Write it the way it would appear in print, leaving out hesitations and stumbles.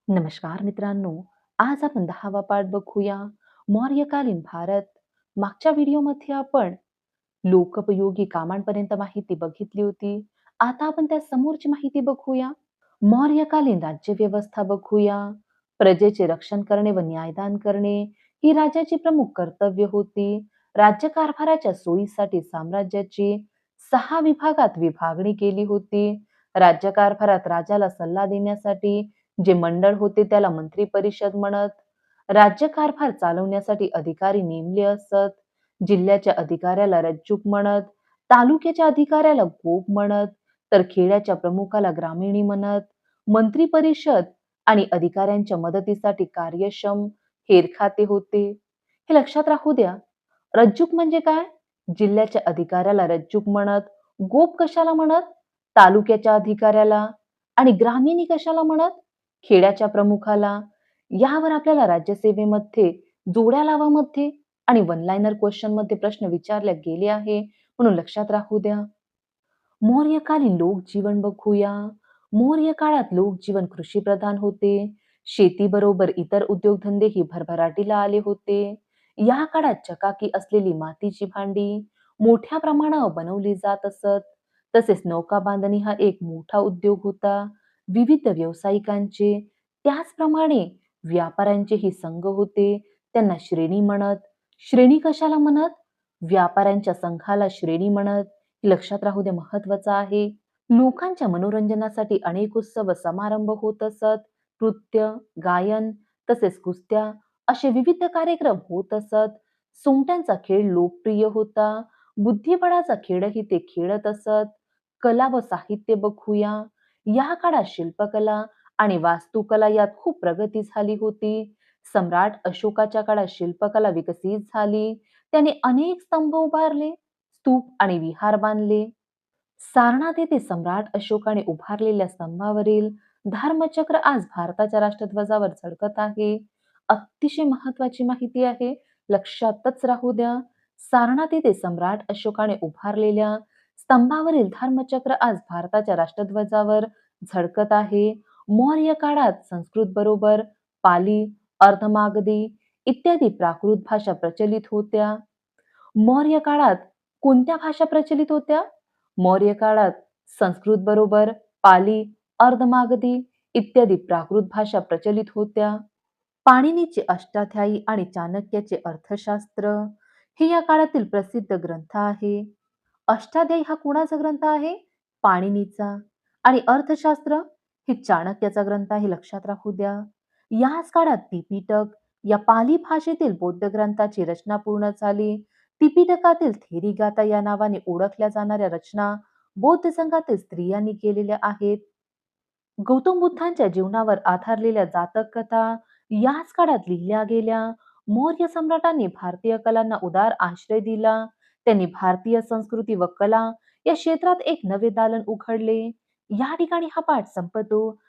नमस्कार मित्रांनो. आज आपण 10वा पाठ बघूया. मौर्यकालीन भारत. मागच्या व्हिडिओमध्ये आपण लोकोपयोगी कामांपर्यंत माहिती बघितली होती. आता आपण त्या समोरची माहिती बघूया. मौर्यकालीन राज्यव्यवस्था बघूया. प्रजेचे रक्षण करणे व न्यायदान करणे ही राजाची प्रमुख कर्तव्य होती. राज्यकारभाराच्या सोयीसाठी साम्राज्याची 6 विभागात विभागणी केली होती. राज्यकारभारात राजाला सल्ला देण्यासाठी जे मंडळ होते त्याला मंत्री परिषद म्हणत. राज्यकारभार चालवण्यासाठी अधिकारी नेमले असत. जिल्ह्याच्या अधिकाऱ्याला रज्जुक म्हणत, तालुक्याच्या अधिकाऱ्याला गोप म्हणत, तर खेड्याच्या प्रमुखाला ग्रामिणी म्हणत. मंत्री परिषद आणि अधिकाऱ्यांच्या मदतीसाठी कार्यक्षम हेरखाते होते. हे लक्षात राहू द्या. रज्जुक म्हणजे काय? जिल्ह्याच्या अधिकाऱ्याला रज्जुक म्हणत, गोप कशाला म्हणत? तालुक्याच्या अधिकाऱ्याला, आणि ग्रामिणी कशाला म्हणत? खेड्याच्या प्रमुखाला. यावर आपल्याला राज्यसेवेमध्ये जोड्या लावामध्ये आणि वन लाइनर क्वेश्चन मध्ये प्रश्न विचारले गेले आहे, म्हणून लक्षात राहू द्या. मौर्यकालीन लोकजीवन बघूया. मौर्य काळात लोकजीवन कृषीप्रधान होते. शेतीबरोबर इतर उद्योगधंदेही भरभराटीला आले होते. या काळात चकाकी असलेली मातीची भांडी मोठ्या प्रमाणावर बनवली जात असत. तसेच नौका बांधणी हा एक मोठा उद्योग होता. विविध व्यावसायिकांचे, त्याचप्रमाणे व्यापाऱ्यांचेही संघ होते. त्यांना श्रेणी म्हणत. श्रेणी कशाला म्हणत? व्यापाऱ्यांच्या संघाला श्रेणी म्हणत. हे लक्षात राहू द्या, महत्वाचं आहे. लोकांच्या मनोरंजनासाठी अनेक उत्सव व समारंभ होत असत. नृत्य, गायन, तसेच कुस्त्या असे विविध कार्यक्रम होत असत. सोंगट्यांचा खेळ लोकप्रिय होता. बुद्धिबळाचा खेळही ते खेळत असत. कला व साहित्य बघूया. या काळात शिल्पकला आणि वास्तुकला यात खूप प्रगती झाली होती. सम्राट अशोकाच्या काळात शिल्पकला विकसित झाली. त्याने अनेक स्तंभ उभारले, स्तूप आणि विहार बांधले. सारनाथ येथे सम्राट अशोकाने उभारलेल्या स्तंभावरील धर्मचक्र आज भारताच्या राष्ट्रध्वजावर झळकत आहे. अतिशय महत्वाची माहिती आहे, लक्षातच राहू द्या. सारनाथ येथे सम्राट अशोकाने उभारलेल्या स्तंभावरील धर्मचक्र आज भारताच्या राष्ट्रध्वजावर झळकत आहे. मौर्य काळात संस्कृत बरोबर पाली, अर्धमागधी इत्यादी प्राकृत भाषा प्रचलित होत्या. मौर्य काळात कोणत्या भाषा प्रचलित होत्या? मौर्य काळात संस्कृत बरोबर पाली, अर्धमागधी इत्यादी प्राकृत भाषा प्रचलित होत्या. पाणिनीचे अष्टाध्यायी आणि चाणक्याचे अर्थशास्त्र हे या काळातील प्रसिद्ध ग्रंथ आहे. अष्टाध्यायी हा कोणाचा ग्रंथ आहे? पाणिनीचा. आणि अर्थशास्त्र हे चाणक्याचा ग्रंथ आहे, लक्षात राहू द्या. याच काळात त्रिपिटक या पाली भाषेतील बौद्ध ग्रंथाची रचना पूर्ण झाली. त्रिपिटकातील थेरीगाथा या नावाने ओळखल्या जाणाऱ्या रचना बौद्ध संघातील स्त्रियांनी केलेल्या आहेत. गौतम बुद्धांच्या जीवनावर आधारलेल्या जातक कथा याच काळात लिहिल्या गेल्या. मौर्य सम्राटांनी भारतीय कलांना उदार आश्रय दिला. त्यांनी भारतीय संस्कृती व कला या क्षेत्रात एक नवे दालन उघडले. या ठिकाणी हा पाठ संपतो.